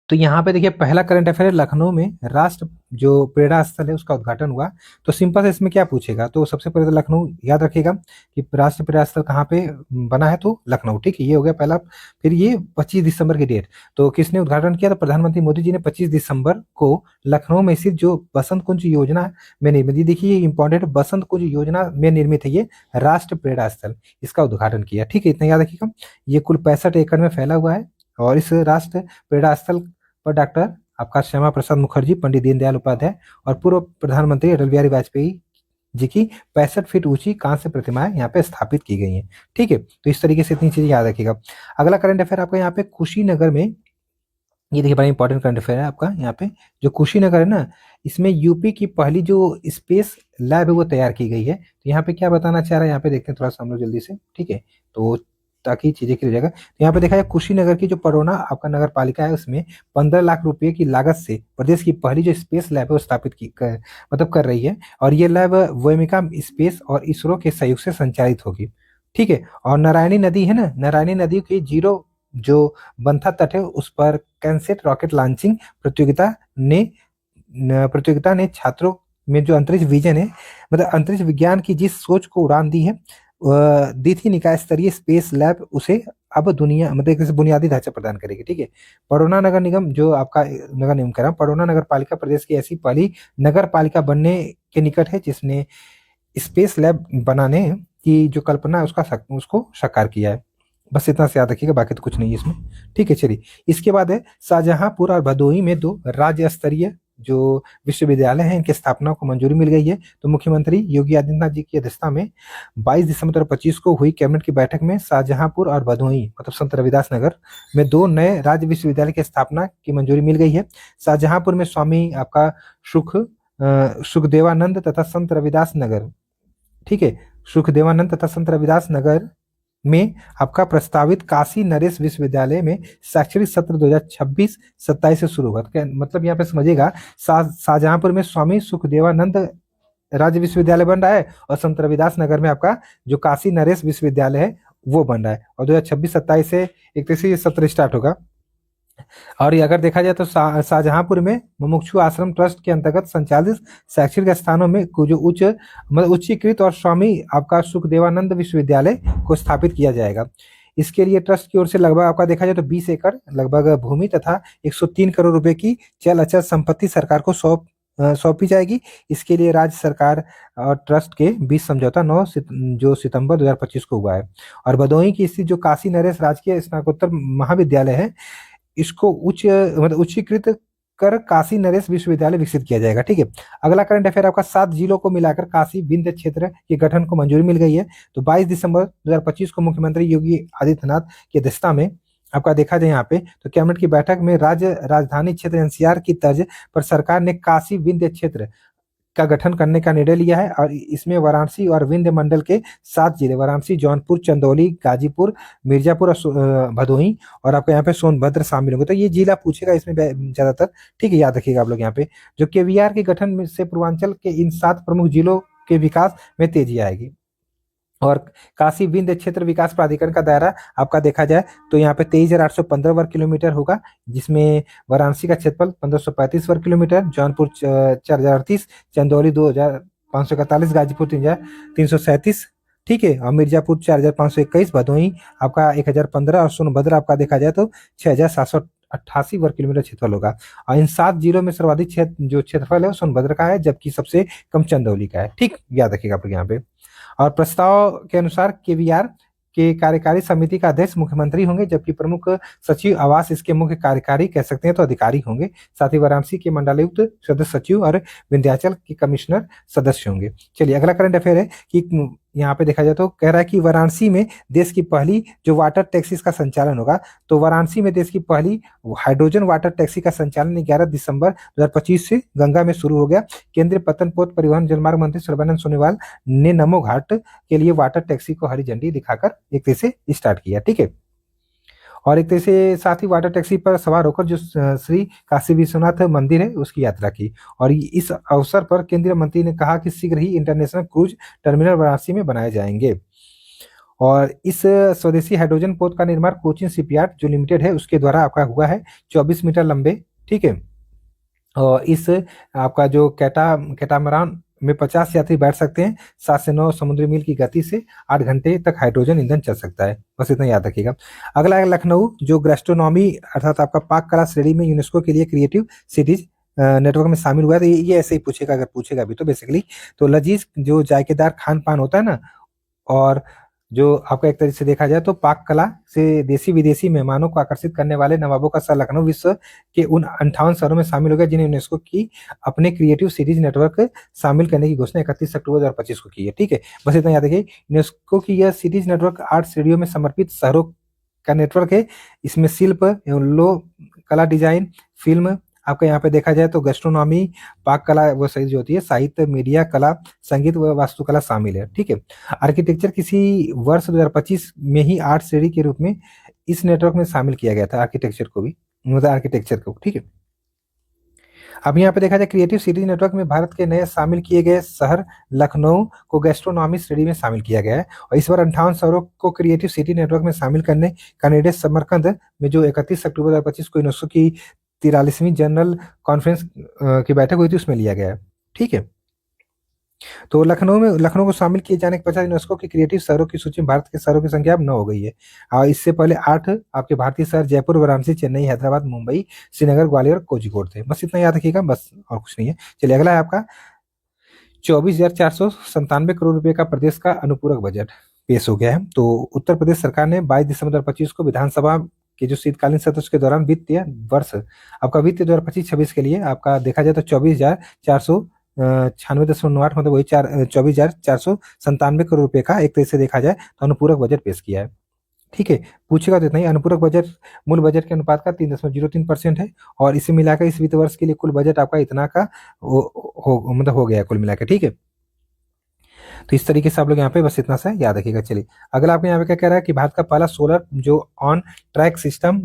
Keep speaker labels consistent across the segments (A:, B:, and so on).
A: तो यहाँ पे देखिए पहला करंट अफेयर है, लखनऊ में राष्ट्र जो प्रेरणा स्थल है उसका उद्घाटन हुआ। तो सिंपल से इसमें क्या पूछेगा, तो सबसे पहले तो लखनऊ याद रखिएगा कि राष्ट्र प्रेरणा स्थल कहाँ पे बना है, तो लखनऊ। ठीक है, ये हो गया पहला। फिर ये 25 दिसंबर की डेट, तो किसने उद्घाटन किया, तो प्रधानमंत्री मोदी जी ने 25 दिसंबर को लखनऊ में स्थित जो बसंत कुंज योजना में निर्मित, ये देखिए ये इंपॉर्टेंट, बसंत कुंज योजना में निर्मित है ये राष्ट्र प्रेरणा स्थल, इसका उद्घाटन किया। ठीक है, इतना याद रखिएगा। ये कुल 65 एकड़ में फैला हुआ है, और इस राष्ट्र प्रेरणा स्थल पर डॉक्टर आपका श्यामा प्रसाद मुखर्जी, पंडित दीनदयाल उपाध्याय और पूर्व प्रधानमंत्री अटल बिहारी वाजपेयी जी की 65 फीट ऊंची कांस्य प्रतिमाएं यहाँ पे स्थापित की गई हैं। ठीक है, तो इस तरीके से इतनी चीजें याद रखिएगा। अगला करंट अफेयर आपका यहाँ पे कुशीनगर में, ये देखिए बड़ा इंपॉर्टेंट करंट अफेयर है आपका यहाँ पे। जो कुशीनगर है ना, इसमें यूपी की पहली जो स्पेस लैब है वो तैयार की गई है। तो यहाँ पे क्या बताना चाह रहा है, यहाँ पे देखते हैं थोड़ा सा हम लोग जल्दी से। ठीक है, तो ताकि चीजें क्लियर हो जाएगा, तो यहाँ पे देखा जाए कुशीनगर की जो पडरौना आपका नगर पालिका है उसमें 15 लाख रुपए की लागत से प्रदेश की पहली जो स्पेस लैब है वो स्थापित मतलब कर रही है। और ये लैब वोमिका स्पेस और इसरो के सहयोग से संचालित होगी। ठीक है, और नारायणी नदी है ना, नारायणी नदी के जीरो जो बंथा तट है उस पर कैंसेट रॉकेट लॉन्चिंग प्रतियोगिता ने छात्रों में जो अंतरिक्ष विजन है, मतलब अंतरिक्ष विज्ञान की जिस सोच को उड़ान दी है, दी थी निकाय स्तरीय स्पेस लैब उसे अब दुनिया मतलब एक बुनियादी ढांचा प्रदान करेगी। ठीक है, पडरौना नगर निगम जो आपका नगर निगम कह रहा हूँ, पडरौना नगर पालिका प्रदेश की ऐसी पहली नगर पालिका बनने के निकट है जिसने स्पेस लैब बनाने की जो कल्पना है उसको साकार किया है। बस इतना से याद रखिएगा, बाकी तो कुछ नहीं है इसमें। ठीक है, चलिए इसके बाद है शाहजहांपुर और भदोही में 2 राज्य स्तरीय जो विश्वविद्यालय हैं, इनकी स्थापना को मंजूरी मिल गई है। तो मुख्यमंत्री योगी आदित्यनाथ जी की अध्यक्षता में 22 दिसंबर 2025 को हुई कैबिनेट की बैठक में शाहजहांपुर और भदोही मतलब संत रविदास नगर में 2 नए राज्य विश्वविद्यालय की स्थापना की मंजूरी मिल गई है। शाहजहांपुर में स्वामी आपका सुखदेवानंद तथा संत रविदास नगर, ठीक है, सुखदेवानंद तथा संत रविदास नगर में आपका प्रस्तावित काशी नरेश विश्वविद्यालय में शैक्षणिक सत्र 2026-27 से शुरू होगा। तो मतलब यहाँ पे समझिएगा, शाहजहांपुर में स्वामी सुखदेवानंद राज्य विश्वविद्यालय बन रहा है, और संत रविदास नगर में आपका जो काशी नरेश विश्वविद्यालय है वो बन रहा है, और 2026-27 से एक तरह से ये सत्र स्टार्ट होगा। और ये अगर देखा जाए तो शाहजहांपुर में मुमुक्षु आश्रम ट्रस्ट के अंतर्गत संचालित शैक्षणिक स्थानों में जो उच्चीकृत और स्वामी आपका सुखदेवानंद विश्वविद्यालय को स्थापित किया जाएगा। इसके लिए ट्रस्ट की ओर से लगभग आपका देखा जाए तो 20 एकड़ लगभग भूमि तथा 103 करोड़ रुपए की चल अचल संपत्ति सरकार को सौंपी जाएगी। इसके लिए राज्य सरकार और ट्रस्ट के बीच समझौता 9 सितंबर 2025 को हुआ है। और भदोही की स्थित जो काशी नरेश राजकीय स्नातकोत्तर महाविद्यालय है, इसको उच्चीकृत कर काशी नरेश विश्वविद्यालय विकसित किया जाएगा। ठीक है, अगला करंट अफेयर आपका 7 जिलों को मिलाकर काशी विंध्य क्षेत्र के गठन को मंजूरी मिल गई है। तो 22 दिसंबर 2025 को मुख्यमंत्री योगी आदित्यनाथ की अध्यक्षता में आपका देखा जाए यहाँ पे तो कैबिनेट की बैठक में राज्य राजधानी क्षेत्र एनसीआर की तर्ज पर सरकार ने काशी विंध्य क्षेत्र का गठन करने का निर्णय लिया है। और इसमें वाराणसी और विंध्य मंडल के 7 जिले वाराणसी, जौनपुर, चंदौली, गाजीपुर, मिर्जापुर और भदोही और आपके यहाँ पे सोनभद्र शामिल होंगे। तो ये जिला पूछेगा इसमें ज्यादातर। ठीक है, याद रखिएगा आप लोग यहाँ पे जो केवीआर के गठन से पूर्वांचल के इन 7 प्रमुख जिलों के विकास में तेजी आएगी। और काशी विंध्य क्षेत्र विकास प्राधिकरण का दायरा आपका देखा जाए तो यहाँ पे 23,815 वर्ग किलोमीटर होगा, जिसमें वाराणसी का क्षेत्रफल 1535 वर्ग किलोमीटर, जौनपुर 4,038, चंदौली 2,541, गाजीपुर 3,337, ठीक है, और मिर्जापुर 4,521, भदोही आपका 1,015 और सोनभद्र आपका देखा जाए तो 6,788 वर्ग किलोमीटर क्षेत्रफल होगा। और इन 7 जिलों में सर्वाधिक जो क्षेत्रफल है वो सोनभद्र का है, जबकि सबसे कम चंदौली का है। ठीक, याद रखिएगा आप लोग यहाँ पे। और प्रस्ताव के अनुसार केवीआर के कार्यकारी समिति का अध्यक्ष मुख्यमंत्री होंगे, जबकि प्रमुख सचिव आवास इसके मुख्य कार्यकारी कह सकते हैं तो अधिकारी होंगे। साथ ही वाराणसी के मंडलायुक्त सदस्य सचिव और विंध्याचल के कमिश्नर सदस्य होंगे। चलिए अगला करंट अफेयर है कि यहाँ पे देखा जाए तो कह रहा है कि वाराणसी में देश की पहली जो वाटर टैक्सीज का संचालन होगा। तो वाराणसी में देश की पहली हाइड्रोजन वाटर टैक्सी का संचालन 11 दिसंबर 2025 से गंगा में शुरू हो गया। केंद्रीय पतन पोत परिवहन जलमार्ग मंत्री सर्बानंद सोनोवाल ने नमो घाट के लिए वाटर टैक्सी को हरी झंडी दिखाकर एक तरह से स्टार्ट किया। ठीक है, और एक तरह से साथ ही वाटर टैक्सी पर सवार होकर जो श्री काशी विश्वनाथ मंदिर है उसकी यात्रा की। और इस अवसर पर केंद्रीय मंत्री ने कहा कि शीघ्र ही इंटरनेशनल क्रूज टर्मिनल वाराणसी में बनाए जाएंगे। और इस स्वदेशी हाइड्रोजन पोत का निर्माण कोचिन शिपयार्ड जो लिमिटेड है उसके द्वारा आपका हुआ है, 24 मीटर लंबे। ठीक है। और इस आपका जो कैटामरान में 50 यात्री बैठ सकते हैं। 7 से 9 समुद्री मील की गति से 8 घंटे तक हाइड्रोजन ईंधन चल सकता है। बस इतना याद रखिएगा। अगला है लखनऊ, जो गैस्ट्रोनॉमी अर्थात आपका पाक कला श्रेणी में यूनेस्को के लिए क्रिएटिव सिटीज नेटवर्क में शामिल हुआ है। तो ये ऐसे ही पूछेगा, अगर पूछेगा भी तो बेसिकली। तो लजीज जो जायकेदार खान पान होता है ना, और जो आपका एक तरीके से देखा जाए तो पाक कला से देशी विदेशी मेहमानों को आकर्षित करने वाले नवाबों का शहर लखनऊ विश्व के उन 58 शहरों में शामिल हो गया जिन्हें यूनेस्को की अपने क्रिएटिव सिटीज नेटवर्क शामिल करने की घोषणा 31 अक्टूबर 2025 को की है। ठीक है, बस इतना याद रखिए। यूनेस्को की यह सिटीज नेटवर्क 8 श्रेणियों में समर्पित शहरों का नेटवर्क है। इसमें शिल्प एवं लो कला, डिजाइन, फिल्म, आपका यहाँ पे देखा जाए तो गैस्ट्रोनॉमी, पाक कला वो सही जो होती है, साहित्य, मीडिया, कला, संगीत व वास्तुकला शामिल है। ठीक है। आर्किटेक्चर किसी वर्ष 2025 में ही 8 श्रेणी के रूप में इस नेटवर्क में शामिल किया गया था, आर्किटेक्चर को भी, मतलब आर्किटेक्चर को। ठीक है। अब यहाँ पे देखा जाए क्रिएटिव सिटीज नेटवर्क में भारत के नए शामिल किए गए शहर लखनऊ को गैस्ट्रोनॉमी श्रेणी में शामिल किया गया है। और इस बार 58 शहरों को क्रिएटिव सिटी नेटवर्क में शामिल करने का निर्देश समरकंद में जो 31 अक्टूबर 2025 को यूनेस्को की 43वीं जनरल कॉन्फ्रेंस की बैठक हुई थी उसमें लिया गया है। ठीक है। तो लखनऊ को शामिल किए जाने के पश्चात यूनेस्को की क्रिएटिव शहरों की सूची में भारत के शहरों की संख्या अब 9 हो गई है। और इससे पहले 8 आपके भारतीय शहर जयपुर, वाराणसी, चेन्नई, हैदराबाद, मुंबई, श्रीनगर, ग्वालियर और कोझिकोड थे। बस इतना याद रखिएगा, बस और कुछ नहीं है। चलिए अगला है आपका 24,497 करोड़ रुपए का प्रदेश का अनुपूरक बजट पेश हो गया है। तो उत्तर प्रदेश सरकार ने 22 दिसंबर 2025 को विधानसभा के जो शीतकालीन सत्र के दौरान वित्तीय वर्ष आपका वित्तीय 2025-26 के लिए आपका देखा जाए तो 24,496.98 मतलब वही 24,497 करोड़ रुपए का एक तरह से देखा जाए तो अनुपूरक बजट पेश किया है। ठीक है। पूछेगा तो इतना ही। अनुपूरक बजट मूल बजट के अनुपात का 3.03% है। और इसे मिलाकर इस वित्त वर्ष के लिए कुल बजट आपका इतना का मतलब हो गया कुल मिलाकर। ठीक है। तो इस तरीके से आप लोग यहाँ पे बस इतना सा याद रखिएगा। चलिए अगला आपके यहाँ पे क्या कह रहा है कि भारत का पहला सोलर जो ऑन ट्रैक सिस्टम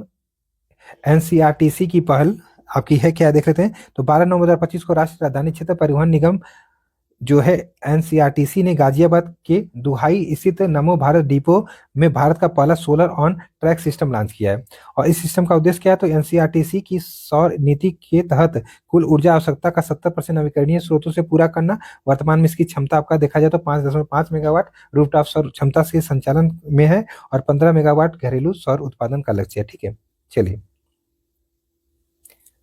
A: एनसीआरटीसी की पहल आपकी है क्या, देख लेते हैं। तो 12 नवंबर 2025 को राष्ट्रीय राजधानी क्षेत्र परिवहन निगम जो है एनसीआरटीसी ने गाजियाबाद के दुहाई स्थित नमो भारत डिपो में भारत का पहला solar on track system launch किया है। और इस सिस्टम का उद्देश्य क्या है, तो एनसीआरटीसी की सौर नीति के तहत कुल ऊर्जा आवश्यकता का 70% नवीकरणीय स्रोतों से पूरा करना। वर्तमान में इसकी क्षमता आपका देखा जाए तो 5.5 मेगावाट रूफटॉप सौर क्षमता से संचालन में है और 15 मेगावाट घरेलू सौर उत्पादन का लक्ष्य है। ठीक है। चलिए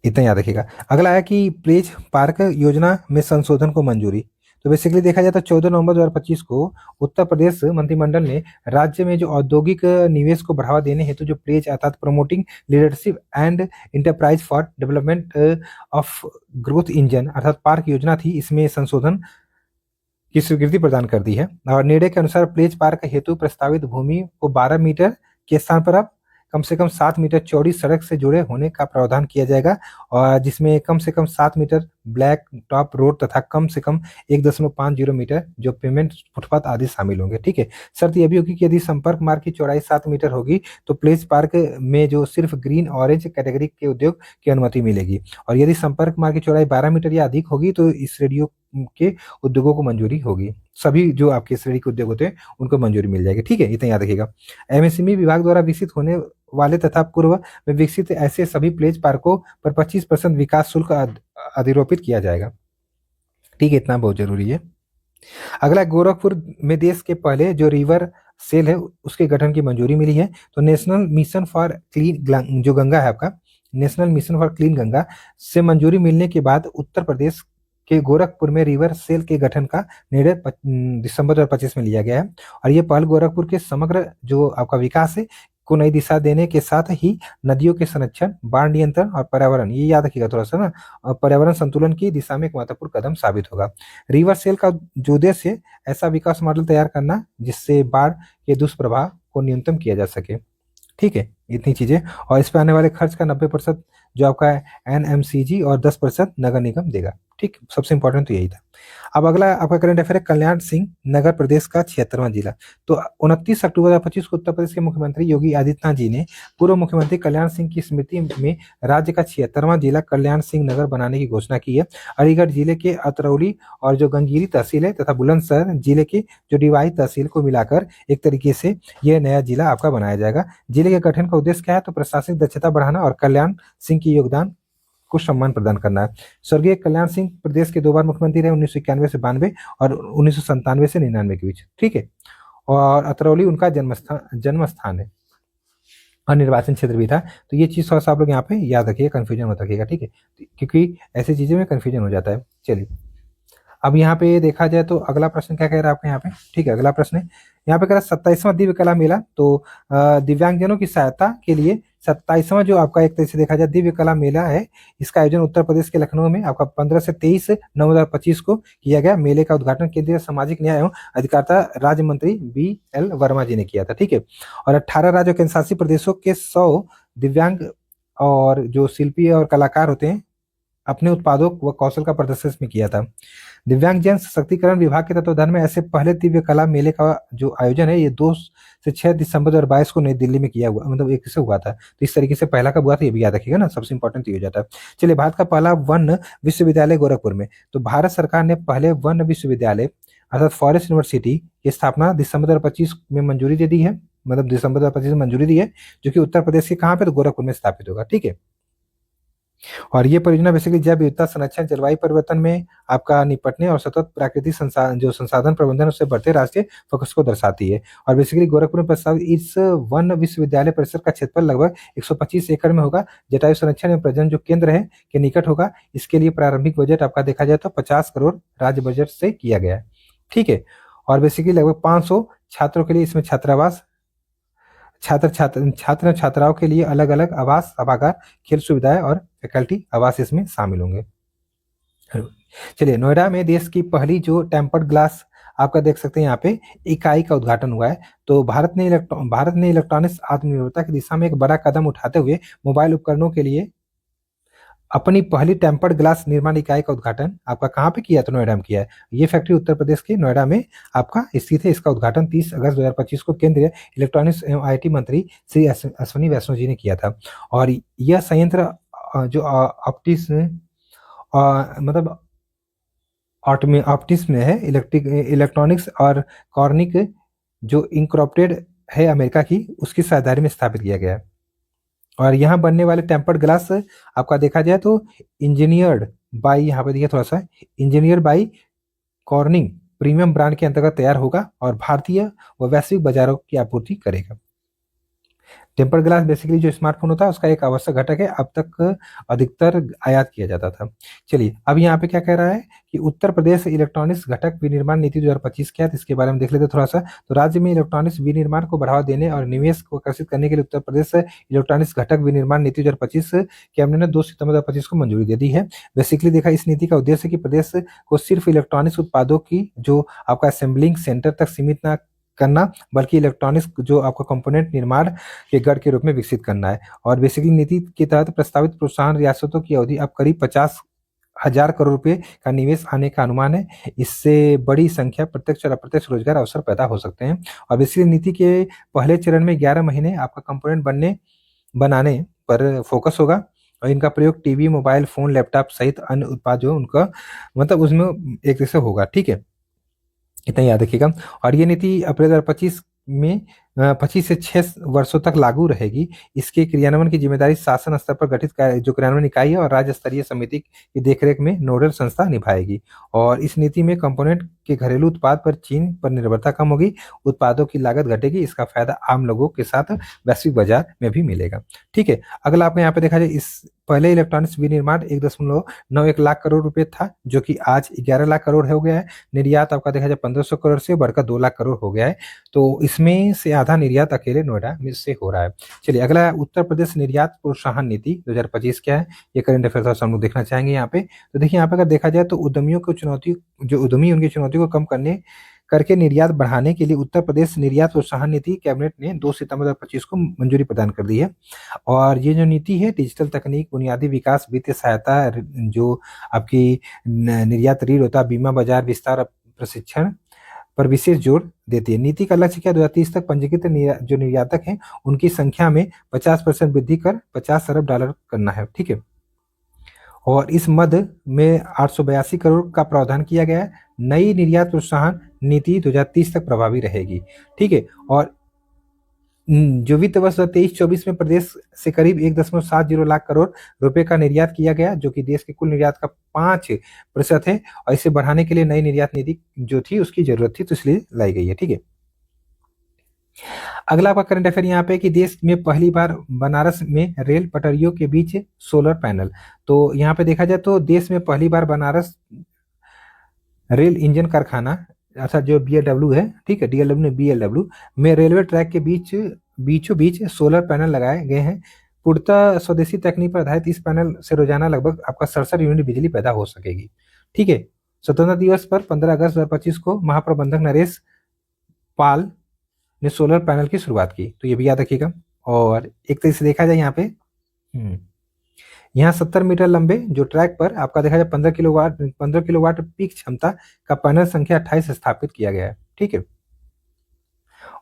A: इतना याद रखिएगा। अगला है कि प्लेज पार्क योजना में संशोधन को मंजूरी। तो बेसिकली देखा जाए तो 14 नवंबर 2025 को उत्तर प्रदेश मंत्रिमंडल ने राज्य में जो औद्योगिक निवेश को बढ़ावा देने हेतु जो प्लेज अर्थात promoting leadership and enterprise for development of growth engine अर्थात पार्क योजना थी, इसमें संशोधन की स्वीकृति प्रदान कर दी है। और निर्णय के अनुसार प्लेज पार्क हेतु प्रस्तावित भूमि को 12 मीटर के स्थान पर अब कम से कम 7 मीटर चौड़ी सड़क से जुड़े होने का प्रावधान किया जाएगा। और जिसमें कम से कम 7 मीटर ब्लैक टॉप रोड तथा कम से कम 1.50 मीटर जो पेमेंट फुटपाथ आदि शामिल होंगे। ठीक है। शर्त यह भी होगी कि यदि संपर्क मार्ग की चौड़ाई 7 मीटर होगी तो प्लेस पार्क में जो सिर्फ ग्रीन ऑरेंज कैटेगरी के उद्योग की अनुमति मिलेगी। और यदि संपर्क मार्ग की चौड़ाई 12 मीटर या अधिक होगी तो इस श्रेणियों के उद्योगों को मंजूरी होगी। सभी जो आपके श्रेणी के उद्योग होते हैं उनको मंजूरी मिल जाएगी। ठीक है, इतना याद रखिएगा। एमएसएमई विभाग द्वारा विकसित होने वाले तथा पूर्व में विकसित ऐसे सभी प्लेज पार्कों पर 25% विकास शुल्क अधिरोपित किया जाएगा। ठीक है, इतना बहुत जरूरी है। अगला गोरखपुर में देश के पहले जो रिवर सेल है उसके गठन की मंजूरी मिली है। तो नेशनल मिशन फॉर क्लीन जो गंगा है आपका, national mission for clean Ganga से मंजूरी मिलने के बाद उत्तर प्रदेश के गोरखपुर में रिवर सेल के गठन का निर्णय दिसंबर 2025 में लिया गया है। और ये पहल गोरखपुर के समग्र जो आपका विकास है को नई दिशा देने के साथ ही नदियों के संरक्षण, बाढ़ नियंत्रण और पर्यावरण, ये याद रखिएगा थोड़ा सा ना, पर्यावरण संतुलन की दिशा में एक महत्वपूर्ण कदम साबित होगा। रिवर सेल का जो उद्देश्य है ऐसा विकास मॉडल तैयार करना जिससे बाढ़ के दुष्प्रभाव को न्यूनतम किया जा सके। ठीक है, इतनी चीजें। और इस पर आने वाले खर्च का 90% जो आपका एनएमसीजी और 10% नगर निगम देगा। ठीक, सबसे इंपॉर्टेंट तो यही था। अब अगला आपका करंट अफेयर है, कल्याण सिंह नगर प्रदेश का 76वां जिला। तो 29 अक्टूबर 2025 को उत्तर प्रदेश के मुख्यमंत्री योगी आदित्यनाथ जी ने पूर्व मुख्यमंत्री कल्याण सिंह की स्मृति में राज्य का 76वां जिला कल्याण सिंह नगर बनाने की घोषणा की है। अलीगढ़ जिले के अतरौली और जो गंगीरी तहसील है तथा बुलंदशहर जिले के जो डिवाई तहसील को मिलाकर एक तरीके से यह नया जिला आपका बनाया जाएगा। जिले के गठन का उद्देश्य क्या है, तो प्रशासनिक दक्षता बढ़ाना और कल्याण सिंह की योगदान को सम्मान प्रदान करना है। स्वर्गीय कल्याण सिंह प्रदेश के 2 बार मुख्यमंत्री रहे, 1991 से 92 और 1997 से 99 के बीच, ठीक है। और अतरौली उनका जन्म स्थान है और निर्वाचन क्षेत्र भी था। तो ये चीज थोड़ा सा आप लोग यहाँ पे याद रखिएगा, कंफ्यूजन मत रखिएगा, ठीक है, क्योंकि ऐसी चीजों में कंफ्यूजन हो जाता है। चलिए अब यहाँ पे देखा जाए तो अगला प्रश्न क्या कह रहा है आपका यहाँ पे, ठीक है। अगला प्रश्न है यहाँ पे कह रहा है 27वां दिव्य कला मेला। तो दिव्यांगजनों की सहायता के लिए 27वां जो आपका एक तरह से देखा जाए दिव्य कला मेला है, इसका आयोजन उत्तर प्रदेश के लखनऊ में आपका 15 से 23/9/2025 को किया गया। मेले का उद्घाटन केंद्रीय सामाजिक न्याय एवं अधिकारिता राज्य मंत्री BL वर्मा जी ने किया था, ठीक है। और 18 राज्यों के शासित प्रदेशों के 100 दिव्यांग और जो शिल्पी और कलाकार होते हैं अपने उत्पादों व कौशल का प्रदर्शन इसमें किया था। दिव्यांगजन सशक्तिकरण विभाग के तत्वाधान में ऐसे पहले दिव्य कला मेले का जो आयोजन है ये 2 से 6 दिसंबर 2022 को नई दिल्ली में किया हुआ, मतलब एक से हुआ था। तो इस तरीके से पहला कब हुआ था ये भी याद रखिएगा ना, सबसे इंपॉर्टेंट ये हो जाता है। चलिए, भारत का पहला वन विश्वविद्यालय गोरखपुर में। तो भारत सरकार ने पहले वन विश्वविद्यालय अर्थात फॉरेस्ट यूनिवर्सिटी की स्थापना दिसंबर 2025 में मंजूरी दे दी है, मतलब दिसंबर 2025 में मंजूरी दी है, जो कि उत्तर प्रदेश के कहाँ पे, तो गोरखपुर में स्थापित होगा, ठीक है। और ये परियोजना बेसिकली जैव विविधता संरक्षण, जलवायु परिवर्तन में आपका निपटने और सतत प्राकृतिक संसाधन प्रबंधन उससे बढ़ते राष्ट्रीय फोकस को दर्शाती है। और बेसिकली गोरखपुर में प्रस्तावित इस वन विश्वविद्यालय परिसर का क्षेत्रफल लगभग 125 एकड़ में होगा। जटायु संरक्षण एवं प्रजनन जो केंद्र है के निकट होगा। इसके लिए प्रारंभिक बजट आपका देखा जाए तो 50 करोड़ राज्य बजट से किया गया है, ठीक है। और बेसिकली लगभग 500 छात्रों के लिए इसमें छात्रावास, छात्र छात्राओं के लिए अलग अलग आवास, सभागार, खेल सुविधाएं और फैकल्टी आवास इसमें शामिल होंगे। चलिए, नोएडा में देश की पहली जो टेम्पर्ड ग्लास आपका देख सकते हैं यहाँ पे इकाई का उद्घाटन हुआ है। तो भारत ने इलेक्ट्रॉनिक्स आत्मनिर्भरता की दिशा में एक बड़ा कदम उठाते हुए मोबाइल उपकरणों के लिए अपनी पहली टेम्पर्ड ग्लास निर्माण इकाई का उद्घाटन आपका कहाँ पे किया, तो नोएडा में किया है। ये फैक्ट्री उत्तर प्रदेश के नोएडा में आपका स्थित है। इसका उद्घाटन 30 अगस्त 2025 को केंद्रीय इलेक्ट्रॉनिक्स एवं IT मंत्री श्री अश्विनी वैष्णव जी ने किया था। और यह संयंत्र जो मतलब ऑप्टिक्स में है, इलेक्ट्रॉनिक्स और कॉर्निक जो इंकॉर्पोरेटेड है अमेरिका की, उसकी साझेदारी में स्थापित किया गया है। और यहाँ बनने वाले टेम्पर्ड ग्लास आपका देखा जाए तो इंजीनियर्ड बाई, यहाँ पे देखिए थोड़ा सा, engineer by cornering premium brand के अंतर्गत तैयार होगा और भारतीय व वैश्विक बाजारों की आपूर्ति करेगा। टेम्पर्ड ग्लास बेसिकली जो स्मार्टफोन होता है उसका एक आवश्यक घटक है, अब तक अधिकतर आयात किया जाता था। चलिए, अब यहाँ पे क्या कह रहा है कि उत्तर प्रदेश इलेक्ट्रॉनिक्स घटक विनिर्माण नीति 2025 क्या है, इसके बारे में देख लेते थोड़ा सा। तो राज्य में इलेक्ट्रॉनिक्स विनिर्माण को बढ़ावा देने और निवेश को आकर्षित करने के लिए उत्तर प्रदेश इलेक्ट्रॉनिक्स घटक विनिर्माण नीति 2025 कैबिनेट ने 2 सितंबर 2025 को मंजूरी दे दी है। बेसिकली देखा, इस नीति का उद्देश्य है कि प्रदेश को सिर्फ इलेक्ट्रॉनिक्स उत्पादों की जो आपका असेंबलिंग सेंटर तक सीमित न करना, बल्कि इलेक्ट्रॉनिक्स जो आपका कंपोनेंट निर्माण के गढ़ के रूप में विकसित करना है। और बेसिकली नीति के तहत प्रस्तावित प्रोत्साहन रियासतों की अवधि अब करीब 50,000 करोड़ रुपए का निवेश आने का अनुमान है। इससे बड़ी संख्या प्रत्यक्ष और अप्रत्यक्ष रोजगार अवसर पैदा हो सकते हैं। और बेसिकली नीति के पहले चरण में 11 महीने आपका कंपोनेंट बनाने पर फोकस होगा और इनका प्रयोग टीवी, मोबाइल फोन, लैपटॉप सहित अन्य उत्पाद जो उनका मतलब उसमें एक तरह से होगा, ठीक है, इतना याद रखिएगा। और ये नीति अप्रैल 2025 में 25 से 6 वर्षों तक लागू रहेगी। इसके क्रियान्वयन की जिम्मेदारी शासन स्तर पर गठित जो क्रियान्वयन इकाई है और राज्य स्तरीय समिति की देखरेख में नोडल संस्था निभाएगी। और इस नीति में कंपोनेंट के घरेलू उत्पाद पर चीन पर निर्भरता कम होगी, उत्पादों की लागत घटेगी। इसका फायदा आम लोगों के साथ वैश्विक बाजार में भी मिलेगा, ठीक है। अगला आपको यहाँ पे देखा जाए, इस पहले इलेक्ट्रॉनिक्स विनिर्माण 1.91 लाख करोड़ रुपए था, जो कि आज 11 लाख करोड़ हो गया है। निर्यात आपका देखा जाए 1500 करोड़ से बढ़कर 2 लाख करोड़ हो गया है। तो इसमें से आधा निर्यात अकेले नोएडा में से हो रहा है। चलिए, अगला उत्तर प्रदेश निर्यात प्रोत्साहन नीति 2025 क्या है, ये करंट अफेयर्स हम लोग देखना चाहेंगे यहाँ पे। तो देखिए, यहाँ पे अगर देखा जाए तो उद्यमी उनकी चुनौतियों को कम करने कर के निर्यात बढ़ाने के लिए उत्तर प्रदेश निर्यात प्रोत्साहन नीति कैबिनेट ने 2 सितंबर 2025 को मंजूरी प्रदान कर दी है। और ये जो नीति है डिजिटल तकनीक, बुनियादी विकास, वित्तीय सहायता, जो आपकी निर्यात ऋण होता है, बीमा बाजार विस्तार और प्रशिक्षण पर विशेष जोर देती है। नीति का लक्ष्य क्या, 2030 तक पंजीकृत जो निर्यातक हैं उनकी संख्या में 50% वृद्धि कर 50 अरब डॉलर करना है। ठीक है। और इस मद में 882 करोड़ का प्रावधान किया गया है। नई निर्यात प्रोत्साहन नीति 2030 तक प्रभावी रहेगी। ठीक है। और जो वित्त वर्ष 23-24 में प्रदेश से करीब 1.70 लाख करोड़ रुपए का निर्यात किया गया, जो कि देश के कुल निर्यात का 5% है। और इसे बढ़ाने के लिए नई निर्यात नीति जो थी उसकी जरूरत थी, तो इसलिए लाई गई है। ठीक है। अगला आपका करंट अफेयर यहाँ पे कि देश में पहली बार बनारस में रेल पटरियों के बीच सोलर पैनल। तो यहाँ पे देखा जाए तो देश में पहली बार बनारस रेल इंजन कारखाना अर्थात जो BLW है, ठीक है, DLW ने BLW में रेलवे ट्रैक के बीचों बीच सोलर पैनल लगाए गए हैं। पूर्णतः स्वदेशी तकनीक पर आधारित इस पैनल से रोजाना लगभग आपका 67 यूनिट बिजली पैदा हो सकेगी। ठीक है। स्वतंत्रता दिवस पर 15 अगस्त 2025 को महाप्रबंधक नरेश पाल ने सोलर पैनल की शुरुआत की, तो ये भी याद रखिएगा। और एक तरह से देखा जाए यहाँ पे यहाँ 70 मीटर लंबे जो ट्रैक पर आपका देखा जाए 15 किलोवाट पीक क्षमता का पैनल संख्या 28 स्थापित किया गया है। ठीक है।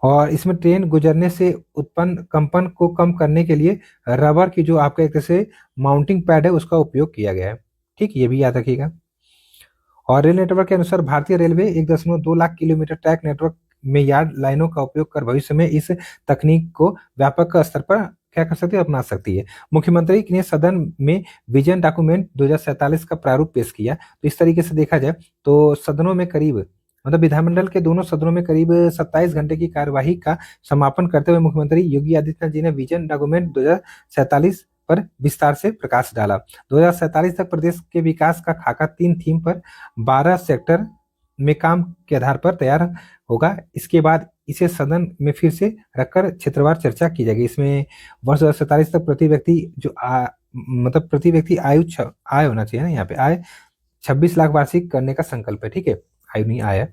A: और इसमें ट्रेन गुजरने से उत्पन्न कंपन को कम करने के लिए रबर की जो आपका एक तरह से माउंटिंग पैड है उसका उपयोग किया गया है। ठीक, ये भी याद रखिएगा। और रेल नेटवर्क के अनुसार भारतीय railway 1.2 lakh kilometre track network में यार्ड लाइनों का उपयोग कर भविष्य में इस तकनीक को व्यापक स्तर पर क्या कर सकती है, अपना सकती है। मुख्यमंत्री ने सदन में विजन डॉक्यूमेंट 2047 का प्रारूप पेश किया। तो इस तरीके से देखा जाए तो सदनों में करीब मतलब विधानमंडल के दोनों सदनों में करीब 27 घंटे की कार्यवाही का समापन करते हुए मुख्यमंत्री योगी आदित्यनाथ जी ने विजन डॉक्यूमेंट 2047 पर विस्तार से प्रकाश डाला। 2047 तक प्रदेश के विकास का खाका 3 थीम पर 12 सेक्टर में काम के आधार पर तैयार होगा। इसके बाद इसे सदन में फिर से रखकर क्षेत्रवार चर्चा की जाएगी। इसमें वर्ष 2047 तक प्रति व्यक्ति जो मतलब प्रति व्यक्ति आय होना चाहिए ना, यहाँ पे आय 26 लाख वार्षिक करने का संकल्प है। ठीक है, आयु नहीं आया।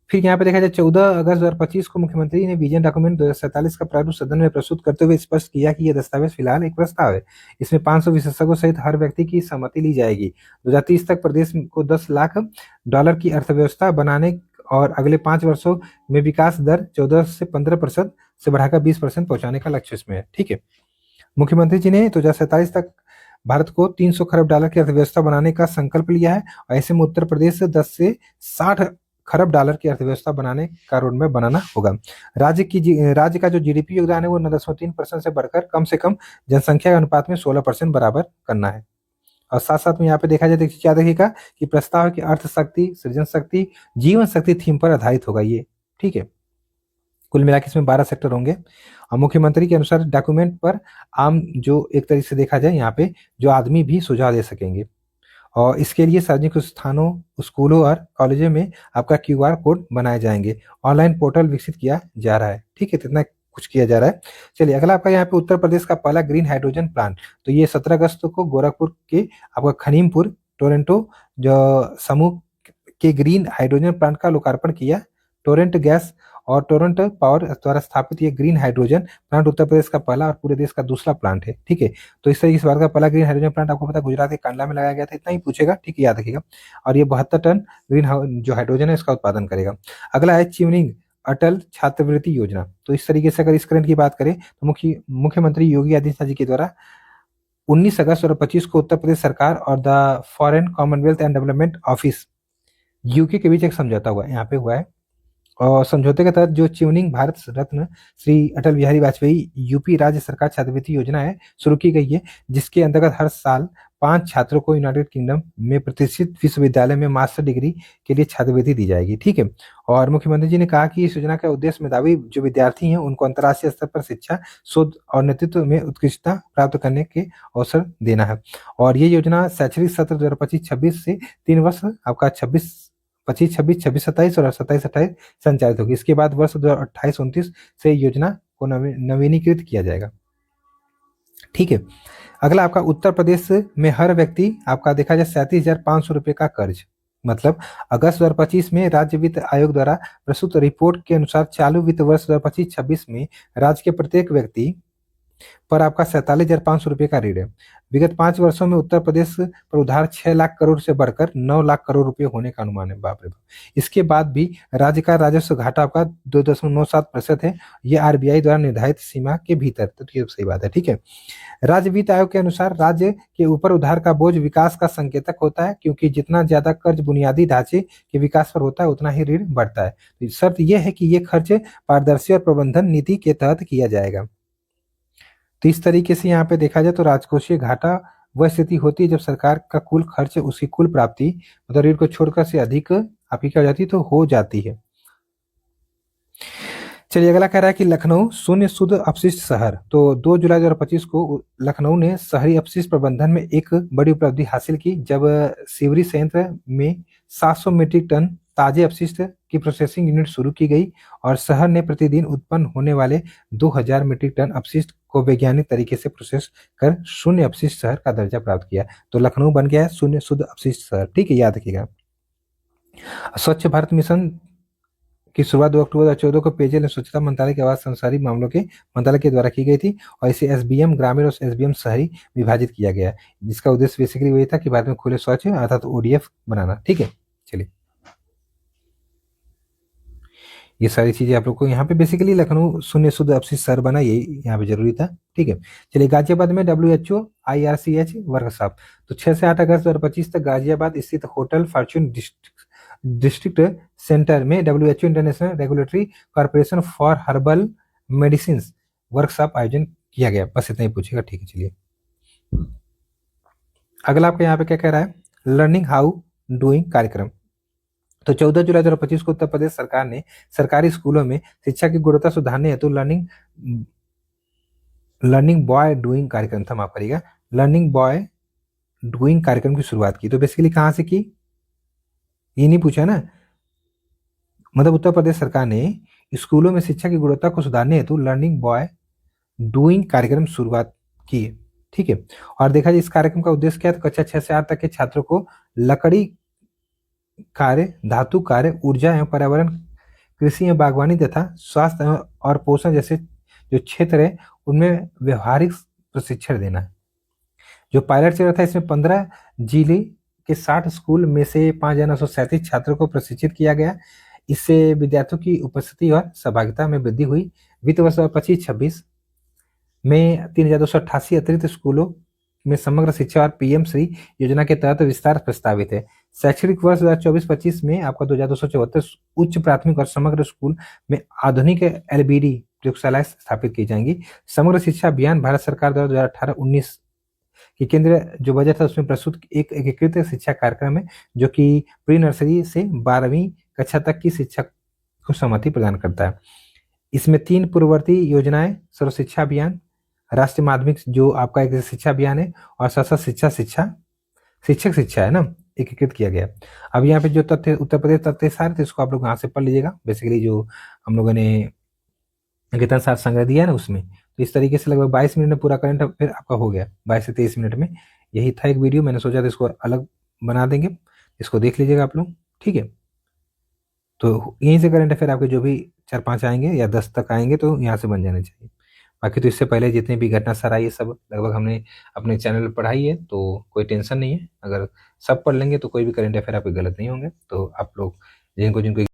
A: फिर यहाँ पे देखा जाए 14 अगस्त 2025 को मुख्यमंत्री ने विजन डॉक्यूमेंट 2047 का प्रारूप सदन में प्रस्तुत करते हुए स्पष्ट किया कि यह दस्तावेज फिलहाल एक प्रस्ताव है। इसमें 500 विशेषज्ञों सहित हर व्यक्ति की सहमति ली जाएगी। 2030 तक प्रदेश को 10 लाख डॉलर की अर्थव्यवस्था बनाने और अगले 5 वर्षों में विकास दर 14 से 15% से बढ़ाकर 20% पहुंचाने का लक्ष्य इसमें है। ठीक है, मुख्यमंत्री जी ने 2047 तक भारत को 300 खरब डॉलर की अर्थव्यवस्था बनाने का संकल्प लिया है। और ऐसे में उत्तर प्रदेश 10 से 60 खरब डॉलर की अर्थव्यवस्था बनाने का रोड मैप बनाना होगा। राज्य का जो जीडीपी योगदान है वो 9.3% से बढ़कर कम से कम जनसंख्या के अनुपात में 16% बराबर करना है। और साथ साथ में यहाँ पे देखा जाए तो क्या देखिएगा कि प्रस्ताव की अर्थ शक्ति, सृजन शक्ति, जीवन शक्ति थीम पर आधारित होगा ये। ठीक है, कुल मिलाकर इसमें 12 सेक्टर होंगे। और मुख्यमंत्री के अनुसार डॉक्यूमेंट पर आम जो एक तरीके से देखा जाए यहाँ पे जो आदमी भी सुझाव दे सकेंगे। और इसके लिए सार्वजनिक स्थानों, स्कूलों और कॉलेजों में आपका QR कोड बनाए जाएंगे। ऑनलाइन पोर्टल विकसित किया जा रहा है। ठीक है, इतना कुछ किया जा रहा है। चलिए अगला आपका यहाँ पे उत्तर प्रदेश का पहला ग्रीन हाइड्रोजन प्लांट। तो ये 17 अगस्त को गोरखपुर के आपका खनीमपुर टोरेंटो जो समूह के ग्रीन हाइड्रोजन प्लांट का लोकार्पण किया। टोरेंट गैस और टोरंट पावर द्वारा स्थापित ये green hydrogen plant Uttar Pradesh का पहला और पूरे देश का दूसरा प्लांट है। ठीक है, तो इस तरीके से भारत का पहला ग्रीन हाइड्रोजन प्लांट आपको पता है गुजरात के कांडला में लगाया गया था। इतना ही पूछेगा, ठीक है, याद रखिएगा। और ये 72 टन ग्रीन जो हाइड्रोजन है इसका उत्पादन करेगा। अगला है चिवनिंग अटल छात्रवृत्ति योजना। तो इस तरीके से अगर इस करंट की बात करें तो मुख्यमंत्री योगी आदित्यनाथ जी के द्वारा 19 अगस्त 2025 को उत्तर प्रदेश सरकार और the foreign Commonwealth and development office UK के बीच एक समझौता हुआ यहाँ पे हुआ है। और समझौते के तहत जो चिवनिंग भारत रत्न श्री अटल बिहारी वाजपेयी UP राज्य सरकार छात्रवृत्ति योजना है शुरू की गई है, जिसके अंतर्गत हर साल 5 छात्रों को यूनाइटेड किंगडम में प्रतिष्ठित विश्वविद्यालय में मास्टर डिग्री के लिए छात्रवृत्ति दी जाएगी। ठीक है, और मुख्यमंत्री जी ने कहा कि इस योजना का उद्देश्य मेधावी जो विद्यार्थी हैं उनको अंतर्राष्ट्रीय स्तर पर शिक्षा, शोध और नेतृत्व में उत्कृष्टता प्राप्त करने के अवसर देना है। और ये योजना शैक्षणिक सत्र 2025-26 से 3 वर्ष आपका 25-26, 26-27 और 27-28 संचालित होगी। इसके बाद वर्ष 2028-29 से योजना को नवीनीकृत किया जाएगा। ठीक है, अगला आपका उत्तर प्रदेश में हर व्यक्ति आपका देखा जाए 37,500 रुपये का कर्ज मतलब अगस्त 2025 में राज्य वित्त आयोग द्वारा प्रस्तुत रिपोर्ट के अनुसार चालू वित्त वर्ष 2025-26 में राज्य के प्रत्येक व्यक्ति पर आपका 47,500 रुपये का ऋण है। विगत 5 वर्षों में उत्तर प्रदेश पर उधार 6 लाख करोड़ से बढ़कर 9 लाख करोड़ रुपए होने का अनुमान है। बाप रे बाप। इसके बाद भी राज्य का राजस्व घाटा आपका 2.97% है। यह आरबीआई द्वारा निर्धारित सीमा के भीतर, तो ये सही बात है। ठीक है, राज्य वित्त आयोग के अनुसार राज्य के ऊपर उधार का बोझ विकास का संकेतक होता है, क्योंकि जितना ज्यादा कर्ज बुनियादी ढांचे के विकास पर होता है उतना ही ऋण बढ़ता है। तो शर्त यह है कि ये खर्च पारदर्शी और प्रबंधन नीति के तहत किया जाएगा। तो इस तरीके से यहाँ पे देखा जाए तो राजकोषीय घाटा वह स्थिति होती है जब सरकार का कुल खर्च उसकी कुल प्राप्ति मतलब ऋण को छोड़कर से अधिक आपकी क्या हो जाती है, तो हो जाती है। चलिए अगला कह रहा है कि लखनऊ शून्य शुद्ध अपशिष्ट शहर। तो 2 जुलाई 2025 को लखनऊ ने शहरी अपशिष्ट प्रबंधन में एक बड़ी उपलब्धि हासिल की, जब सीवरी संयंत्र में 700 मीट्रिक टन ताजे अपशिष्ट की प्रोसेसिंग यूनिट शुरू की गई और शहर ने प्रतिदिन उत्पन्न होने वाले 2000 मीट्रिक टन अपशिष्ट को वैज्ञानिक तरीके से प्रोसेस कर शून्य अपशिष्ट शहर का दर्जा प्राप्त किया। तो लखनऊ बन गया है शून्य शुद्ध अपशिष्ट शहर। ठीक है, याद रखिएगा। स्वच्छ भारत मिशन की शुरुआत 2 अक्टूबर 2014 को पेयजल एवं स्वच्छता मंत्रालय के आवास संसारी मामलों के मंत्रालय के द्वारा की गई थी और इसे एसबीएम ग्रामीण और एसबीएम शहरी विभाजित किया गया, जिसका उद्देश्य बेसिकली वही था कि भारत में खुले शौच अर्थात ओडीएफ बनाना। ठीक है, चलिए ये सारी चीजें आप लोग को यहाँ पे बेसिकली लखनऊ शून्य शुद्ध अपशिष्ट शहर बना, ये यहाँ पे जरूरी था। ठीक है, चलिए गाजियाबाद में WHO IRCH वर्कशॉप। तो 6 से 8 अगस्त 2025 तक गाजियाबाद स्थित होटल फॉर्च्यून डिस्ट्रिक्ट सेंटर में WHO international regulatory corporation for herbal medicine workshop आयोजन किया गया। बस इतना ही पूछेगा। ठीक है, चलिए अगला आपका यहाँ पे क्या कह रहा है, लर्निंग हाउ डूइंग कार्यक्रम। तो 14 जुलाई 2025 को उत्तर प्रदेश सरकार ने सरकारी स्कूलों में शिक्षा की गुणवत्ता सुधारने हेतु लर्निंग बॉय डूइंग कार्यक्रम था, माफ करिएगा, लर्निंग बॉय डूइंग कार्यक्रम की शुरुआत की। तो बेसिकली कहाँ से की, ये नहीं पूछा ना, मतलब उत्तर प्रदेश सरकार ने स्कूलों में शिक्षा की गुणवत्ता को सुधारने हेतु लर्निंग बॉय डूइंग कार्यक्रम शुरुआत की है। ठीक है, और देखा जाए इस कार्यक्रम का उद्देश्य क्या है, तो कक्षा 6 से 8 तक के छात्रों को लकड़ी कार्य, धातु कार्य, ऊर्जा एवं पर्यावरण, कृषि एवं बागवानी तथा स्वास्थ्य और पोषण जैसे जो क्षेत्र है उनमें व्यवहारिक प्रशिक्षण देना है। जो पायलट चल रहा था इसमें 15 जिले के 60 स्कूल में से 5,937 छात्रों को प्रशिक्षित किया गया। इससे विद्यार्थियों की उपस्थिति और सहभागिता में वृद्धि हुई। वित्त वर्ष 25-26 में 3,288 अतिरिक्त स्कूलों में समग्र शिक्षा और पीएम श्री योजना के तहत विस्तार प्रस्तावित है। शैक्षणिक वर्ष 2024-25 में आपका 2,274 उच्च प्राथमिक और समग्र स्कूल में आधुनिक एलबीडी प्रयोगशालाएं स्थापित की जाएंगी। समग्र शिक्षा अभियान भारत सरकार द्वारा 2018-19 की केंद्रीय जो बजट है उसमें प्रस्तुत एक एकीकृत शिक्षा कार्यक्रम है, जो कि प्री नर्सरी से 12वीं कक्षा तक की शिक्षा को सहमति प्रदान करता है। इसमें 3 पूर्ववर्ती योजनाएं, सर्व शिक्षा अभियान, राष्ट्रीय माध्यमिक जो आपका एक शिक्षा अभियान है, और साथ शिक्षक शिक्षा है ना, एकीकृत किया गया। अब यहाँ पे जो तथ्य उत्तर प्रदेश तथ्य सारे थे इसको आप लोग यहाँ से पढ़ लीजिएगा। बेसिकली जो हम लोगों ने कितना सार संग्रह दिया है ना उसमें, तो इस तरीके से लगभग 22 मिनट में पूरा करंट अफेयर आपका हो गया, 22 से 23 मिनट में। यही था एक वीडियो, मैंने सोचा था इसको अलग बना देंगे, इसको देख लीजिएगा आप लोग। ठीक है, तो यहीं से करंट अफेयर आपके जो भी 4-5 आएंगे या 10 तक आएंगे तो यहाँ से बन जाने चाहिए। बाकी तो इससे पहले जितने भी घटना सारा ये सब लगभग हमने अपने चैनल पर पढ़ाई है, तो कोई टेंशन नहीं है। अगर सब पढ़ लेंगे तो कोई भी करंट अफेयर आपके गलत नहीं होंगे। तो आप लोग जिनको जिनको